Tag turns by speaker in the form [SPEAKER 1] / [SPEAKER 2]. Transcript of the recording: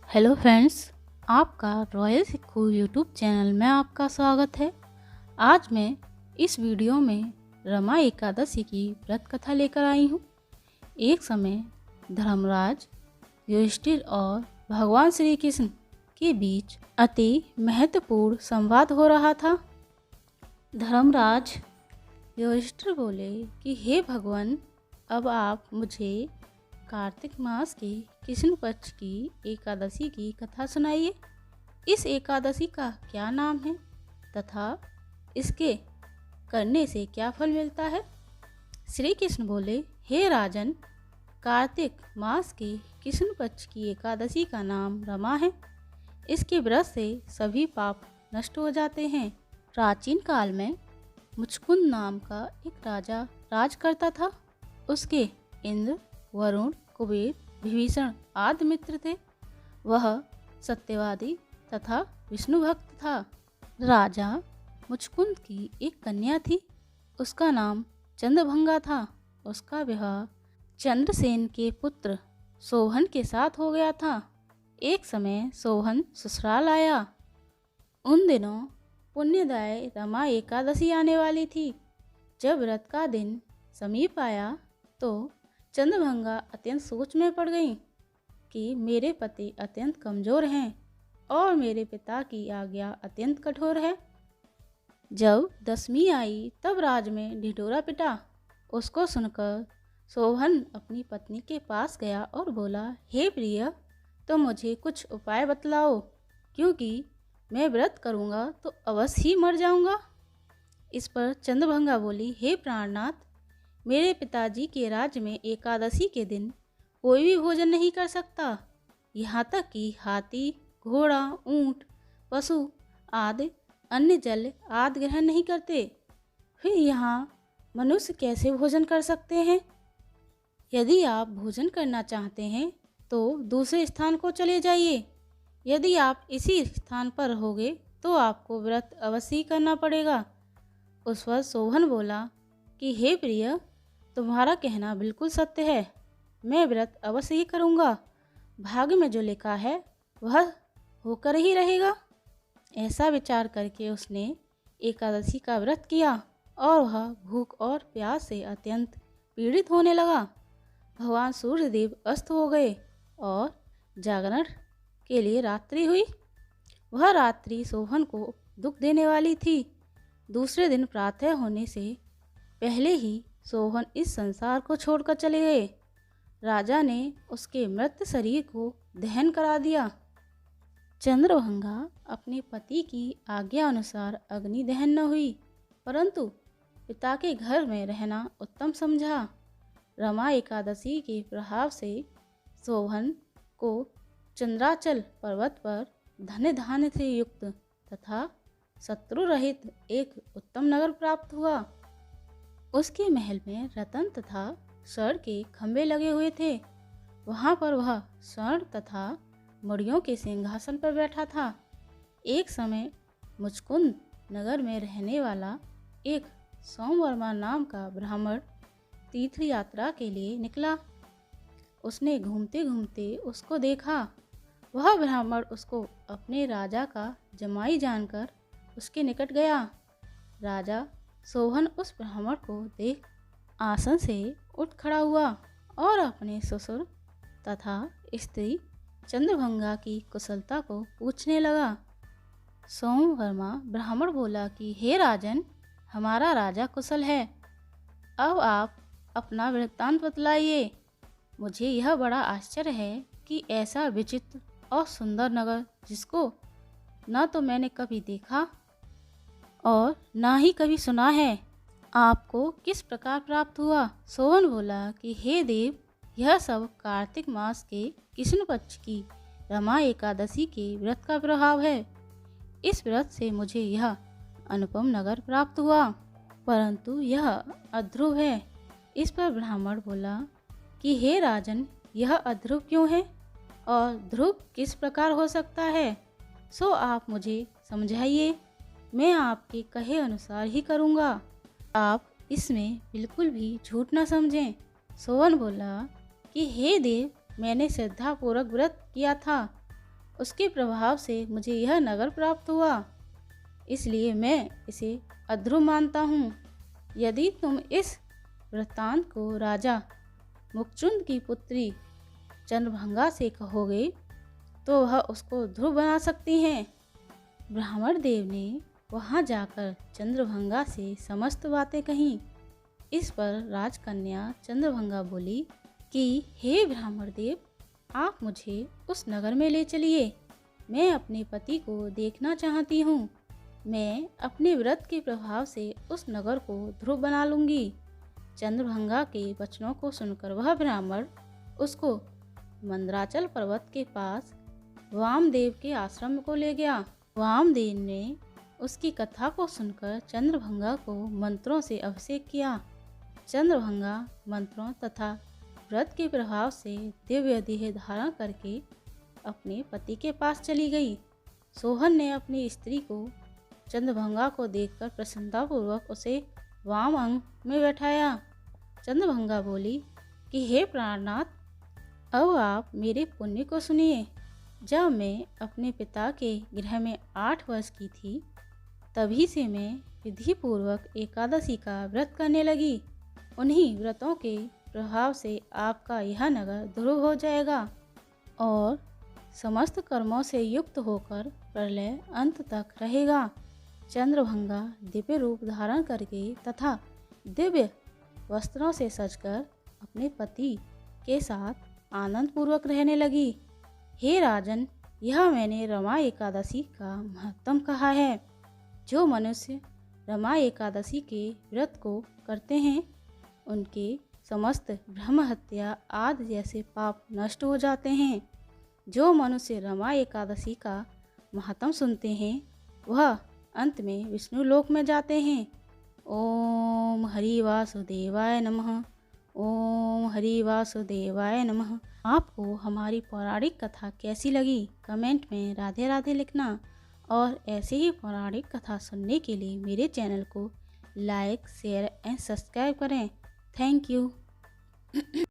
[SPEAKER 1] Hello friends, आपका royal सिक्खू YouTube channel में आपका स्वागत है। आज मैं इस वीडियो में रमा एकादशी की व्रत कथा लेकर आई हूँ। एक समय धर्मराज युधिष्ठिर और भगवान श्री कृष्ण के बीच अति महत्वपूर्ण संवाद हो रहा था। धर्मराज युधिष्ठिर बोले कि हे भगवान, अब आप मुझे कार्तिक मास के कृष्ण पक्ष की एकादशी की कथा सुनाइए। इस एकादशी का क्या नाम है तथा इसके करने से क्या फल मिलता है? श्री कृष्ण बोले, हे राजन, कार्तिक मास के कृष्ण पक्ष की एकादशी का नाम रमा है। इसके व्रत से सभी पाप नष्ट हो जाते हैं। प्राचीन काल में मुचकुंद नाम का एक राजा राज करता था। उसके इंद्र, वरुण, कुबेर, विभीषण आदि मित्र थे। वह सत्यवादी तथा विष्णु भक्त था। राजा मुचकुंद की एक कन्या थी। उसका नाम चंद्रभंगा था। उसका विवाह चंद्रसेन के पुत्र सोहन के साथ हो गया था। एक समय सोहन ससुराल आया। उन दिनों पुण्यदाय रमा एकादशी आने वाली थी। जब व्रत का दिन समीप आया तो चंद्रभंगा अत्यंत सोच में पड़ गई कि मेरे पति अत्यंत कमजोर हैं और मेरे पिता की आज्ञा अत्यंत कठोर है। जब दशमी आई तब राज में ढिढोरा पिटा। उसको सुनकर सोहन अपनी पत्नी के पास गया और बोला, हे प्रिय, तो मुझे कुछ उपाय बतलाओ, क्योंकि मैं व्रत करूँगा तो अवश्य ही मर जाऊँगा। इस पर चंद्रभंगा बोली, हे प्राणनाथ, मेरे पिताजी के राज्य में एकादशी के दिन कोई भी भोजन नहीं कर सकता। यहाँ तक कि हाथी, घोड़ा, ऊंट, पशु आदि अन्य जल आदि ग्रहण नहीं करते। फिर यहाँ मनुष्य कैसे भोजन कर सकते हैं? यदि आप भोजन करना चाहते हैं तो दूसरे स्थान को चले जाइए। यदि आप इसी स्थान पर रहोगे तो आपको व्रत अवश्य करना पड़ेगा। उस पर सोहन बोला कि हे प्रिय, तुम्हारा कहना बिल्कुल सत्य है। मैं व्रत अवश्य ही करूँगा। भाग्य में जो लिखा है वह होकर ही रहेगा। ऐसा विचार करके उसने एकादशी का व्रत किया और वह भूख और प्यास से अत्यंत पीड़ित होने लगा। भगवान सूर्यदेव अस्त हो गए और जागरण के लिए रात्रि हुई। वह रात्रि सोहन को दुख देने वाली थी। दूसरे दिन प्रातः होने से पहले ही सोहन इस संसार को छोड़कर चले गए। राजा ने उसके मृत शरीर को दहन करा दिया। चंद्रभंगा अपने पति की आज्ञा अनुसार अग्नि दहन न हुई, परंतु पिता के घर में रहना उत्तम समझा। रमा एकादशी के प्रभाव से सोहन को चंद्राचल पर्वत पर धन धान्य से युक्त तथा शत्रु रहित एक उत्तम नगर प्राप्त हुआ। उसके महल में रतन तथा स्वर्ण के खंभे लगे हुए थे। वहाँ पर वह स्वर्ण तथा मड़ियों के सिंहासन पर बैठा था। एक समय मुचकुंद नगर में रहने वाला एक सोमवर्मा नाम का ब्राह्मण तीर्थ यात्रा के लिए निकला। उसने घूमते घूमते उसको देखा। वह ब्राह्मण उसको अपने राजा का जमाई जानकर उसके निकट गया। राजा सोहन उस ब्राह्मण को देख आसन से उठ खड़ा हुआ और अपने ससुर तथा स्त्री चंद्रभंगा की कुशलता को पूछने लगा। सोमवर्मा ब्राह्मण बोला कि हे राजन, हमारा राजा कुशल है। अब आप अपना वृत्तांत बतलाइए। मुझे यह बड़ा आश्चर्य है कि ऐसा विचित्र और सुंदर नगर, जिसको न तो मैंने कभी देखा और ना ही कभी सुना है, आपको किस प्रकार प्राप्त हुआ? सोहन बोला कि हे देव, यह सब कार्तिक मास के कृष्ण पक्ष की रमा एकादशी के व्रत का प्रभाव है। इस व्रत से मुझे यह अनुपम नगर प्राप्त हुआ, परंतु यह अध्रुव है। इस पर ब्राह्मण बोला कि हे राजन, यह अध्रुव क्यों है और ध्रुव किस प्रकार हो सकता है? सो आप मुझे समझाइए। मैं आपके कहे अनुसार ही करूँगा। आप इसमें बिल्कुल भी झूठ न समझें। सोहन बोला कि हे देव, मैंने श्रद्धापूर्वक व्रत किया था उसके प्रभाव से मुझे यह नगर प्राप्त हुआ, इसलिए मैं इसे अध्रुव मानता हूँ। यदि तुम इस वृत्तांत को राजा मुखचुंद की पुत्री चंद्रभंगा से कहोगे तो वह उसको ध्रुव बना सकती हैं। ब्राह्मण देव ने वहां जाकर चंद्रभंगा से समस्त बातें कहीं। इस पर राजकन्या चंद्रभंगा बोली कि हे ब्राह्मण देव, आप मुझे उस नगर में ले चलिए। मैं अपने पति को देखना चाहती हूँ। मैं अपने व्रत के प्रभाव से उस नगर को ध्रुव बना लूँगी। चंद्रभंगा के वचनों को सुनकर वह ब्राह्मण उसको मंदराचल पर्वत के पास वामदेव के आश्रम को ले गया। वामदेव ने उसकी कथा को सुनकर चंद्रभंगा को मंत्रों से अभिषेक किया। चंद्रभंगा मंत्रों तथा व्रत के प्रभाव से दिव्य देह धारण करके अपने पति के पास चली गई। सोहन ने अपनी स्त्री को चंद्रभंगा को देखकर प्रसन्नतापूर्वक उसे वाम अंग में बैठाया। चंद्रभंगा बोली कि हे प्राणनाथ, अब आप मेरे पुण्य को सुनिए। जब मैं अपने पिता के गृह में 8 वर्ष की थी, तभी से मैं विधि पूर्वक एकादशी का व्रत करने लगी। उन्हीं व्रतों के प्रभाव से आपका यह नगर ध्रुव हो जाएगा और समस्त कर्मों से युक्त होकर प्रलय अंत तक रहेगा। चंद्रभंगा दिव्य रूप धारण करके तथा दिव्य वस्त्रों से सजकर अपने पति के साथ आनंद पूर्वक रहने लगी। हे राजन, यह मैंने रमा एकादशी का महत्तम कहा है। जो मनुष्य रमा एकादशी के व्रत को करते हैं, उनके समस्त ब्रह्म हत्या आदि जैसे पाप नष्ट हो जाते हैं। जो मनुष्य रमा एकादशी का महत्तम सुनते हैं, वह अंत में विष्णु लोक में जाते हैं। ओम हरि वासुदेवाय नमः। ओम हरि वासुदेवाय नमः। आपको हमारी पौराणिक कथा कैसी लगी, कमेंट में राधे राधे लिखना और ऐसे ही पौराणिक कथा सुनने के लिए मेरे चैनल को लाइक, शेयर एंड सब्सक्राइब करें। Thank you.